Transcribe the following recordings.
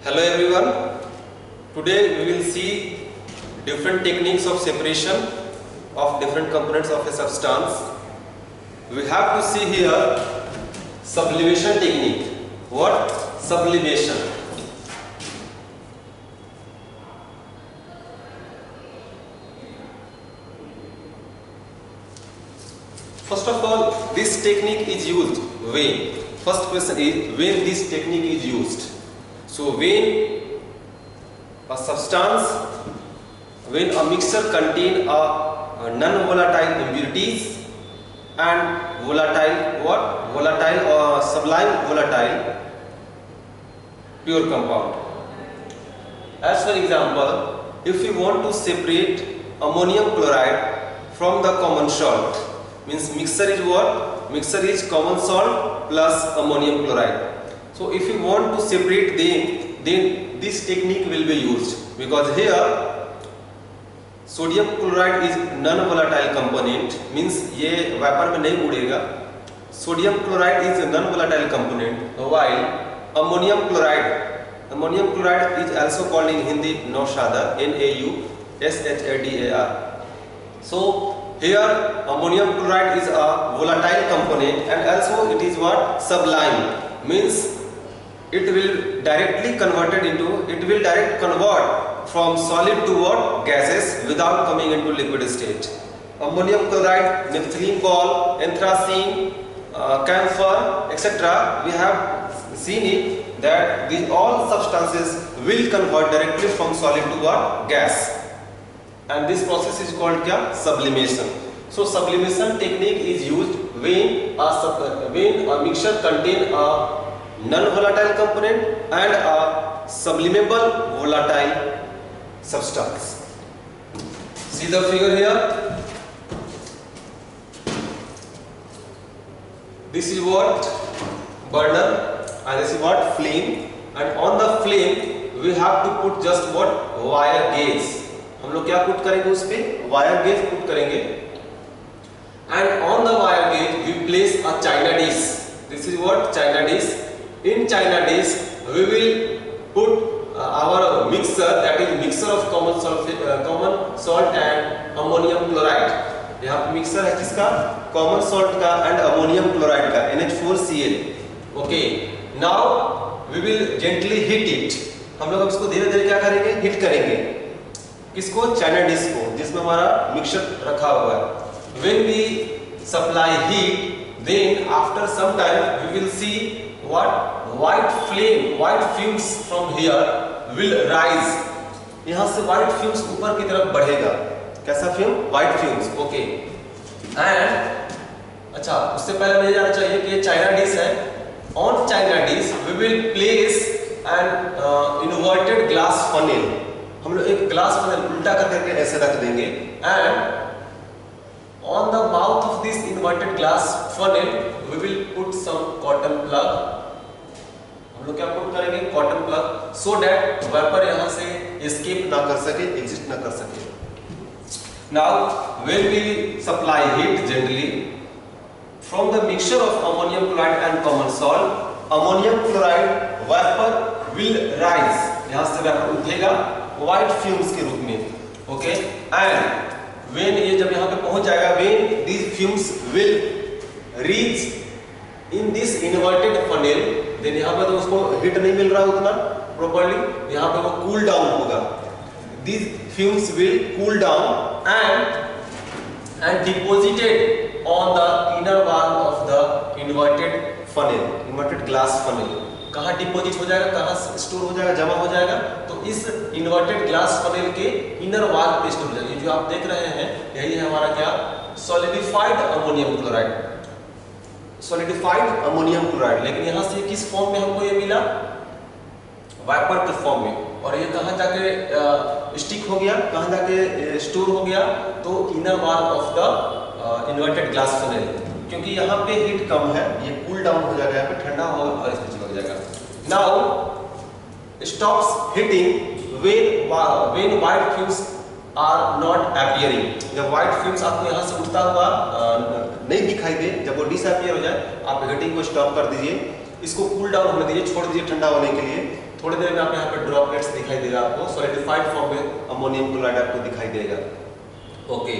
Hello everyone. Today we will see different techniques of separation of different components of a substance. We have to see here sublimation technique. What? Sublimation. First of all, this technique is used when? First question is when this technique is used. So when a substance, when a mixture contain a non-volatile impurities and volatile what? Volatile or sublime volatile pure compound. As for example, if we want to separate ammonium chloride from the common salt, means mixture is what? Mixture is common salt plus ammonium chloride. So if you want to separate them, then this technique will be used, because here sodium chloride is non-volatile component, means ये vapour में नहीं उड़ेगा. Sodium chloride is a non-volatile component, while ammonium chloride is also called in Hindi Naushadar, Naushadar. So here ammonium chloride is a volatile component and also it is what? Sublime, means it will directly convert from solid to what? Gases without coming into liquid state. Ammonium chloride, naphthalene gall, anthracene, camphor, etc. we have seen it that these all substances will convert directly from solid to what? Gas. And this process is called kya? Sublimation. So sublimation technique is used when a mixture contain a non-volatile component and a sublimable volatile substance. See the figure here. This is what? Burner, and this is what? Flame. And on the flame we have to put just what? Wire gauge. हम लोग क्या put करेंगे उस पे? Wire gauge put करेंगे. And on the wire gauge we place a china dish. This is what? China dish. In china dish we will put our mixture, that is mixture of common salt and ammonium chloride. यहाँ पे mixture है किसका? Common salt का and ammonium chloride का, NH4Cl. Okay, now we will gently heat it. हम लोग अब इसको धीरे धीरे क्या करेंगे? हीट करेंगे. किसको? चाइना डिश को, जिसमें हमारा मिक्सचर रखा हुआ है. When we supply heat, then after some time we will see what? White flame, white fumes from here will rise. यहाँ से white fumes ऊपर की तरफ बढ़ेगा. कैसा fume? White fumes. Okay. And अच्छा, उससे पहले मुझे जानना चाहिए कि ये चाइना डिश है. On China dish we will place an inverted glass funnel. हम लोग एक ग्लास फनल उल्टा करके ऐसे रख देंगे. And on the mouth of this inverted glass funnel we will put some cotton plug. हम लोग क्या पुट करेंगे? Cotton plug, so that vapour यहाँ से escape ना कर सके, exit ना कर सके. Now when we supply heat generally from the mixture of ammonium chloride and common salt, ammonium chloride vapor will rise. यहाँ से वेपर उठेगा white fumes के रूप में. ओके, and when ये जब यहाँ पे पहुँच जाएगा, when these fumes will reach in this inverted funnel, then यहाँ पे तो उसको हीट नहीं मिल रहा उतना properly, यहाँ पे वो cool down होगा. These fumes will cool down and deposited on the inner wall of the inverted funnel, inverted glass funnel. कहाँ डिपोजिट हो जाएगा? कहाँ स्टोर हो जाएगा? जमा हो जाएगा? तो इस इन्वर्टेड ग्लास फनल के इनर वॉल पे स्टोर हो जाएगा. ये जो आप देख रहे हैं यही है हमारा क्या? Solidified ammonium chloride. Solidified ammonium chloride. लेकिन यहाँ से किस फॉर्म में हमको ये मिला? वेपर के फॉर्म में. और ये कहाँ जाके स्टिक हो गया? कहाँ जाके स्टोर हो गया? तो inner wall of the inverted glass funnel. क्योंकि यहाँ पे हीट कम है, ये कूल डाउन हो जाएगा, यहाँ पे ठंडा होगा और इसमें चिपक जाएगा. Now stops heating when white fumes are not appearing. जब white fumes आपको यहाँ से उठता हुआ नहीं दिखाई दे, जब वो डिसअपियर हो जाए, आप हीटिंग को स्टॉप कर दीजिए. इसको कूल डाउन होने दीजिए, छोड़ दीजिए ठंडा होने के लिए. थोड़ी देर में आप यहाँ पे ड्रॉपलेट्स दिखाई देगा आपको, सॉलिडिफाइड फॉर्म में अमोनियम क्लोराइड आपको दिखाई देगा। ओके,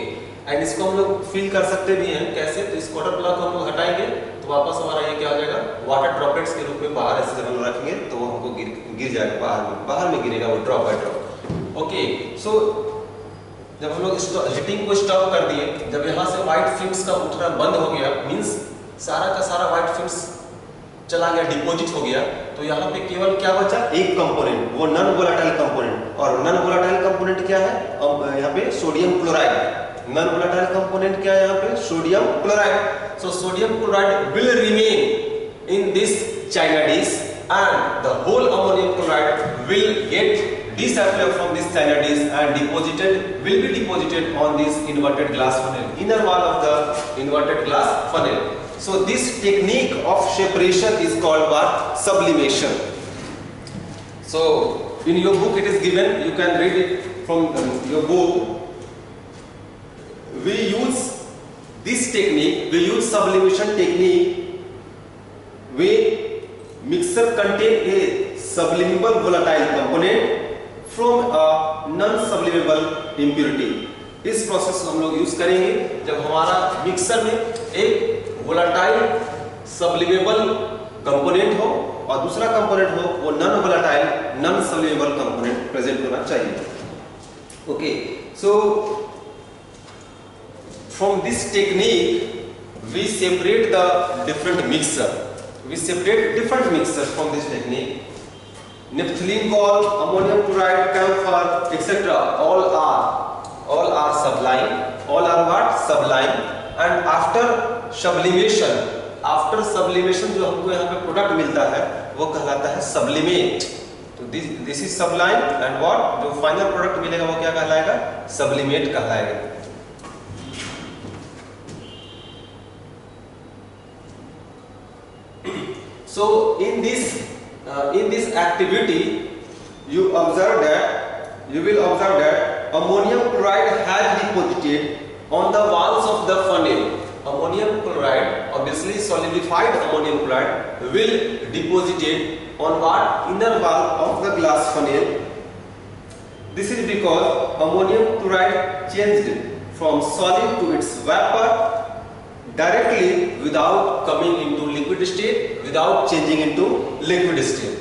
एंड इसको हम लोग फिल कर सकते भी हैं कैसे, तो इस वाटर ब्लॉक को हम लोग हटाएंगे तो वापस हमारा ये क्या हो जाएगा, वाटर ड्रॉपलेट्स के रूप में बाहर ऐसे जब हम रखेंगे तो वो हमको गिर जाएगा, बाहर में गिरेगा वो ड्रॉप बाय ड्रॉप। ओके, सो जब हम लोग हीटिंग को स्टॉप कर दिए, जब यहाँ से व्हाइट फिल्म्स का उठना बंद हो गया, मींस सारा का सारा व्हाइट फिल्म्स चला गया, डिपॉजिट हो गया, तो यहाँ पे केवल क्या बचा, एक कंपोनेंट, वो नॉन वोलेटाइल कंपोनेंट। और नॉन वोलेटाइल कंपोनेंट क्या है, यहाँ पे sodium chloride. Non volatile component क्या है यहाँ पे, sodium chloride. So sodium chloride will remain in this china dish and the whole ammonium chloride will get disappear from this China dish and will be deposited on this inverted glass funnel, inner wall of the inverted glass funnel. So this technique of separation is called what, sublimation. So in your book it is given, you can read it from your book. We use this technique, we use sublimation technique when mixture contain a sublimable volatile component from a non-sublimable impurity. इस process को हम लोग use करेंगे जब हमारा mixer में एक volatile sublimable component हो और दूसरा कंपोनेंट हो वो non volatile non sublimable component present होना चाहिए। Okay, so from this technique we separate the different mixture, we separate different mixtures from this technique. Naphthalene gall, ammonium chloride, camphor, etc. all are sublime. All are what? Sublime. And after sublimation जो हमको यहाँ पे product मिलता है वो कहलाता है sublimate. तो this is sublime and what? जो फाइनल प्रोडक्ट मिलेगा वो क्या कहलाएगा? Sublimate कहलाएगा। So in this activity you will observe that ammonium chloride has deposited on the walls of the funnel. Ammonium chloride, obviously solidified ammonium chloride, will deposited on what, inner wall of the glass funnel. This is because ammonium chloride changed from solid to its vapor directly without coming into liquid state, without changing into liquid state.